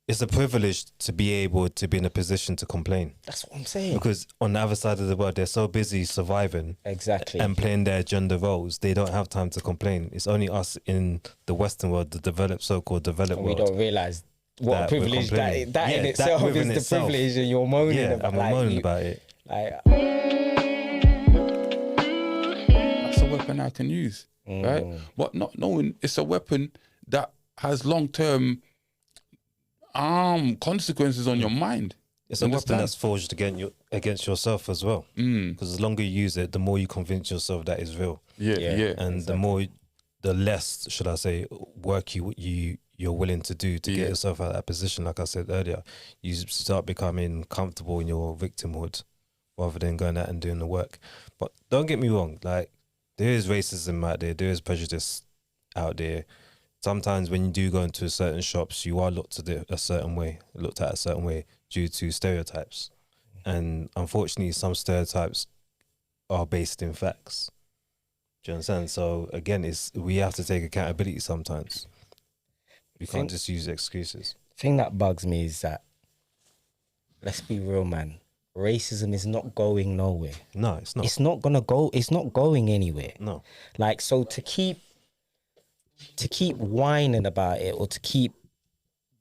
it's a privilege to be able to be in a position to complain. That's what I'm saying. Because on the other side of the world, they're so busy surviving Exactly. and playing their gender roles, they don't have time to complain. It's only us in the Western world, the developed, so-called developed We world. don't realise what that privilege we're that complaining. that in Yeah, itself that is within the itself. privilege, and you're moaning Yeah, about. I'm moaning about it. Like, That's a weapon I can use, right? But not knowing it's a weapon that has long-term consequences on your mind. It's a weapon that's forged against yourself as well. Because the longer you use it, the more you convince yourself that it's real. Yeah. And the less, should I say, work you're willing to do to get yourself out of that position. Like I said earlier, you start becoming comfortable in your victimhood rather than going out and doing the work. But don't get me wrong, like, there is racism out there is prejudice out there. Sometimes when you do go into certain shops, you are looked at a certain way due to stereotypes. And unfortunately, some stereotypes are based in facts. Do you understand? So again, we have to take accountability sometimes. We can't just use excuses. the thing that bugs me is that, let's be real, man. Racism is not going nowhere. No, it's not. It's not gonna go. It's not going anywhere. No. Like, so to keep whining about it, or to keep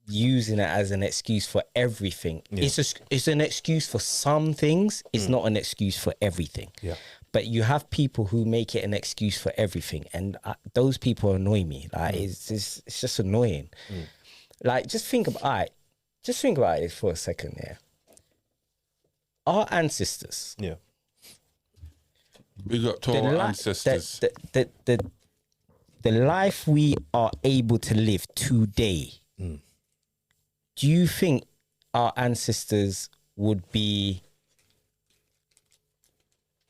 using it as an excuse for everything, it's an excuse for some things. It's not an excuse for everything. Yeah. But you have people who make it an excuse for everything, and those people annoy me. Like, it's just annoying. Like, just think about it for a second. Yeah. Our ancestors. Yeah. Big up to our ancestors. The life we are able to live today, do you think our ancestors would be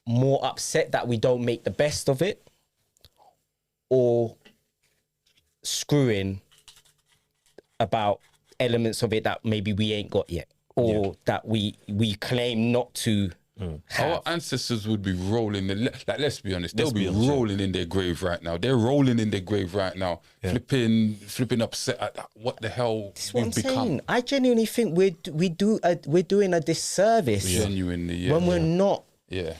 more upset that we don't make the best of it, or screwing about elements of it that maybe we ain't got yet, or that we claim not to have? Our ancestors would be rolling. Like, let's be honest, they'll be rolling in their grave right now. They're rolling in their grave right now, flipping upset at what the hell we've become. Saying. I genuinely think we're doing a disservice Genuinely, when we're not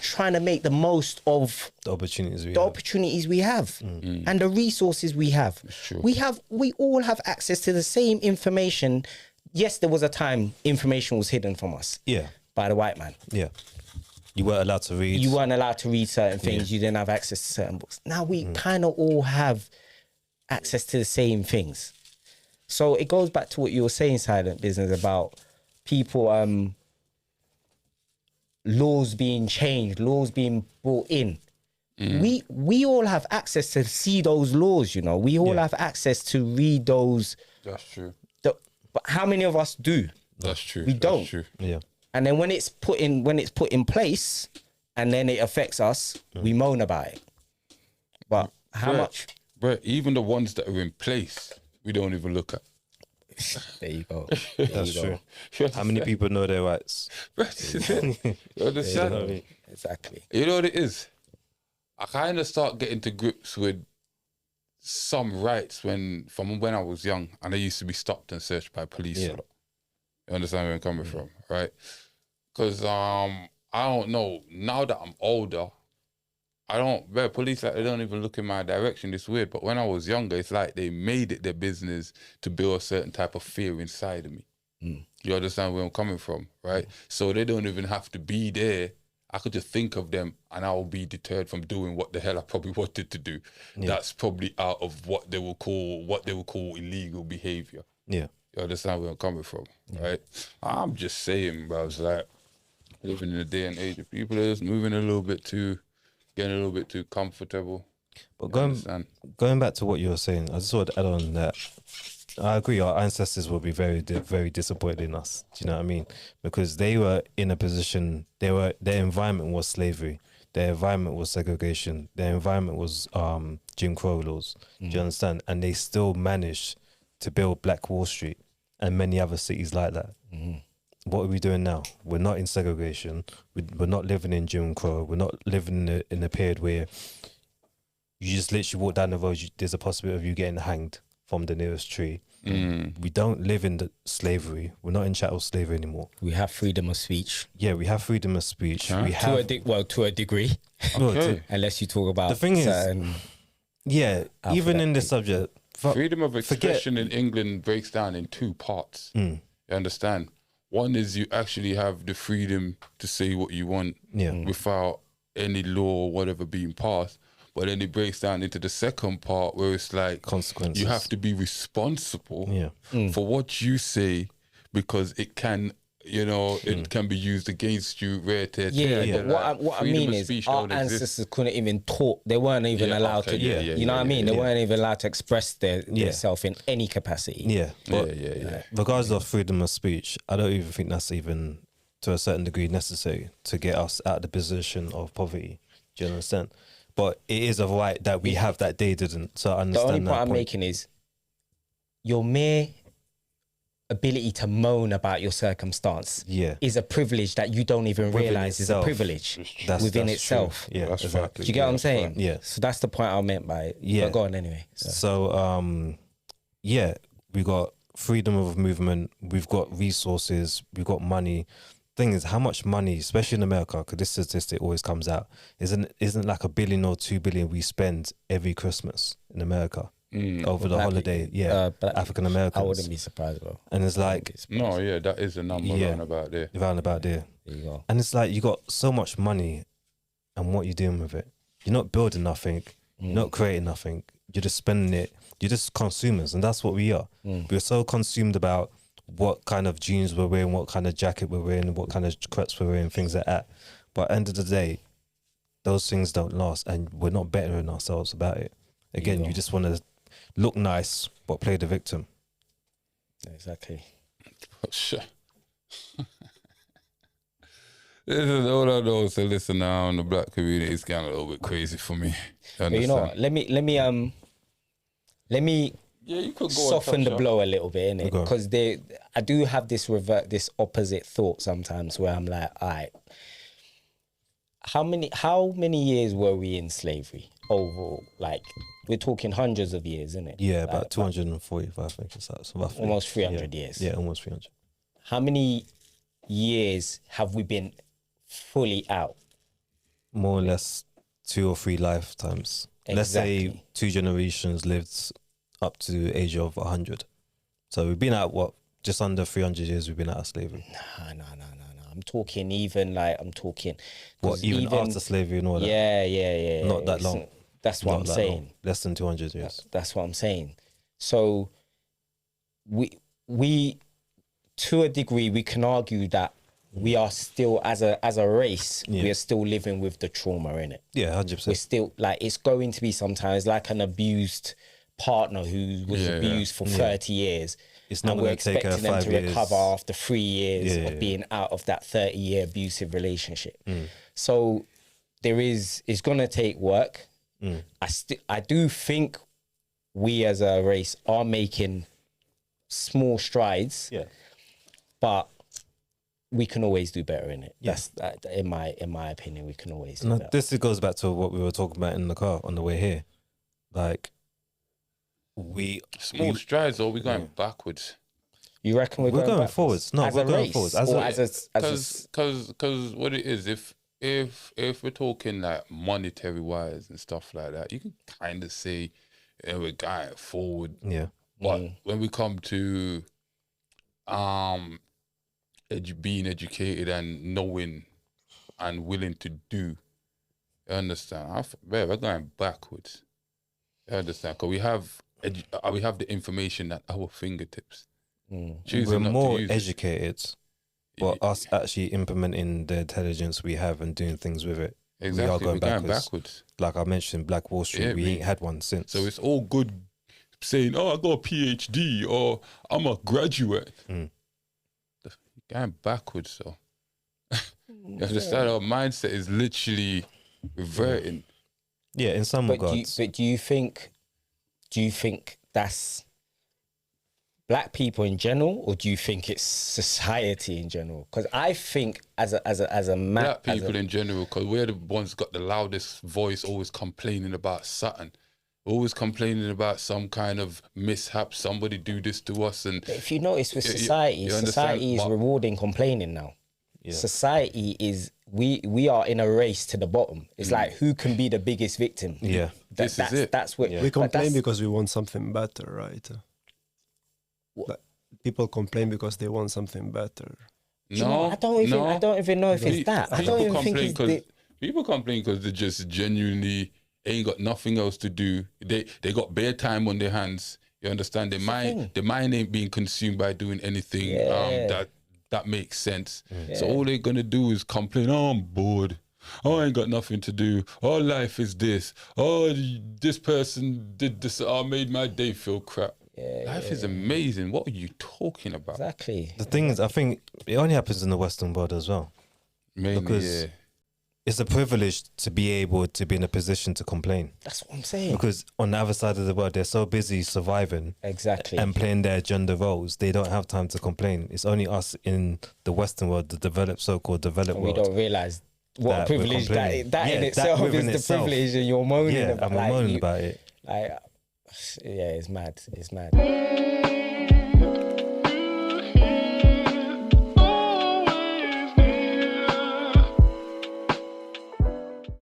trying to make the most of The opportunities we have and the resources we have. We all have access to the same information. Yes, there was a time information was hidden from us. By the white man. You weren't allowed to read. You weren't allowed to read certain things. You didn't have access to certain books. Now we kind of all have access to the same things. So it goes back to what you were saying, Silent Business, about people, laws being changed, laws being brought in. We all have access to see those laws, you know. We all have access to read those. That's true. But how many of us do? That's true. We don't. That's true. Yeah. And then when it's put in place, and then it affects us, we moan about it. But how much? But even the ones that are in place, we don't even look at. There you go. That's true. How many people know their rights? You understand? Exactly. You know what it is? I kind of start getting to grips with some rights from when I was young, and I used to be stopped and searched by police a lot. You understand where I'm coming from, right? Because I don't know, now that I'm older, police, like, they don't even look in my direction. It's weird, but when I was younger, it's like they made it their business to build a certain type of fear inside of me. You understand where I'm coming from, right? So they don't even have to be there. I could just think of them and I will be deterred from doing what the hell I probably wanted to do. That's probably out of what they will call illegal behavior. Yeah. You understand where I'm coming from, right? I'm just saying, bro, it's like living in a day and age of people are just moving getting a little bit too comfortable. But going back to what you were saying, I just want to add on that I agree, our ancestors will be very, very disappointed in us. Do you know what I mean? Because they were in a position, their environment was slavery. Their environment was segregation. Their environment was Jim Crow laws. Do you understand? And they still managed to build Black Wall Street and many other cities like that. What are we doing now? We're not in segregation. We're not living in Jim Crow. We're not living in a period where you just literally walk down the road, there's a possibility of you getting hanged from the nearest tree. We don't live in the slavery. We're not in chattel slavery anymore. We have freedom of speech. Yeah, we have freedom of speech. Huh? We have To a degree. no, Okay. Unless you talk about The thing is, certain... yeah. Even Alphabet in this subject, Freedom of expression in England breaks down in two parts. You understand? One is you actually have the freedom to say what you want without any law or whatever being passed. But then it breaks down into the second part where it's like consequences. you have to be responsible for what you say because it can, it can be used against you. But what I mean is our ancestors couldn't even talk. They weren't even allowed to. You know what I mean? They weren't even allowed to express themselves in any capacity. Yeah. Regardless of freedom of speech, I don't even think that's even to a certain degree necessary to get us out of the position of poverty. Do you understand? But it is a right that we have that they didn't. So I understand. The only that point I'm making is your mere ability to moan about your circumstance is a privilege that you don't even realize is a privilege within itself. True. Yeah, that's exactly. Do you get what I'm saying? Yeah. So that's the point I meant by it. Yeah. But go on anyway. So, we got freedom of movement. We've got resources. We've got money. Thing is, how much money, especially in America, because this statistic always comes out, isn't like $1 billion or $2 billion we spend every Christmas in America over the holiday. African Americans. I wouldn't be surprised, bro. And it's like, that is the number round about there. Round about there. There you go. And it's like you got so much money, and what you're doing with it? You're not building nothing. You're not creating nothing. You're just spending it. You're just consumers, and that's what we are. We're so consumed about what kind of jeans we're wearing, what kind of jacket we're wearing, what kind of crepes we're wearing, things like that. But at the end of the day, those things don't last, and we're not bettering ourselves about it. Again, you just want to look nice, but play the victim. Exactly. This is all I know. So listen, now in the black community, it's getting a little bit crazy for me. But you know what? Let me you could go soften the blow a little bit, innit? Okay. Because I do have this opposite thought sometimes where I'm like, all right, how many years were we in slavery overall? Like, we're talking hundreds of years, isn't it? Yeah, about 245, I think it's that. So roughly. Almost 300 years. Yeah, almost 300. How many years have we been fully out? More or less 2 or 3 lifetimes. Let's say Exactly. 2 generations lived up to the age of 100. So we've been out, just under 300 years we've been out of slavery. No. I'm talking even 'cause Even after slavery and all that? Yeah. Not that long. That's what Not I'm that saying. long. Less than 200 years. That's what I'm saying. So we to a degree we can argue that we are still as a race we are still living with the trauma in it. Yeah, 100%. We're still it's going to be sometimes like an abused partner who was abused for 30 years. It's not and we're going to take expecting them 5 to years. recover after 3 years Yeah, of being out of that 30-year abusive relationship. So it's going to take work. I do think we as a race are making small strides. Yeah. But we can always do better in it. That's in my opinion, we can always do better. This goes back to what we were talking about in the car on the way here. Like, small strides, or we going backwards? You reckon we're going backwards? forwards? No, as we're a going race, forwards. Because what it is, if we're talking like monetary wise and stuff like that, you can kind of say we're going forward. Yeah. But when we come to being educated and knowing and willing to do, you understand? We're going backwards. You understand? Because we have the information at our fingertips. We're more educated, but us actually implementing the intelligence we have and doing things with it. Exactly, we're going going backwards. backwards. Like I mentioned, Black Wall Street, we ain't had one since. So it's all good saying, "Oh, I got a PhD," or "I'm a graduate." Going backwards, so you understand? Our mindset is literally reverting. Yeah, in some regards. Do you think that's black people in general, or do you think it's society in general? Because I think as a man, black people in general, because we're the ones got the loudest voice, always complaining about something. always complaining about some kind of mishap. Somebody do this to us, and But if you notice with society, you understand? society is But- rewarding complaining now. Yeah. Society is we are in a race to the bottom. It's like who can be the biggest victim. Yeah. This is it. That's what Yeah. We but complain that's- because we want something better, right? Like, people complain because they want something better. you know, I don't even know if it's that. I don't even think it's the, People complain because they just genuinely ain't got nothing else to do. They got bare time on their hands. You understand? Their mind ain't being consumed by doing anything that makes sense. So all they're gonna do is complain. Oh, I'm bored. Oh, I ain't got nothing to do. Oh, life is this. Oh, this person did this. Oh, made my day feel crap. Life is amazing. What are you talking about? exactly. The thing is, I think it only happens in the Western world as well. Mainly, Because it's a privilege to be able to be in a position to complain. That's what I'm saying. Because on the other side of the world, they're so busy surviving Exactly. and playing their gender roles, they don't have time to complain. It's only us in the Western world, the developed, so-called developed And we world. don't realize what That a we're privilege complaining. that in Yeah, itself that is within the itself. privilege, and you're moaning Yeah, about. I'm moaning about it. Like, yeah, it's mad. It's mad.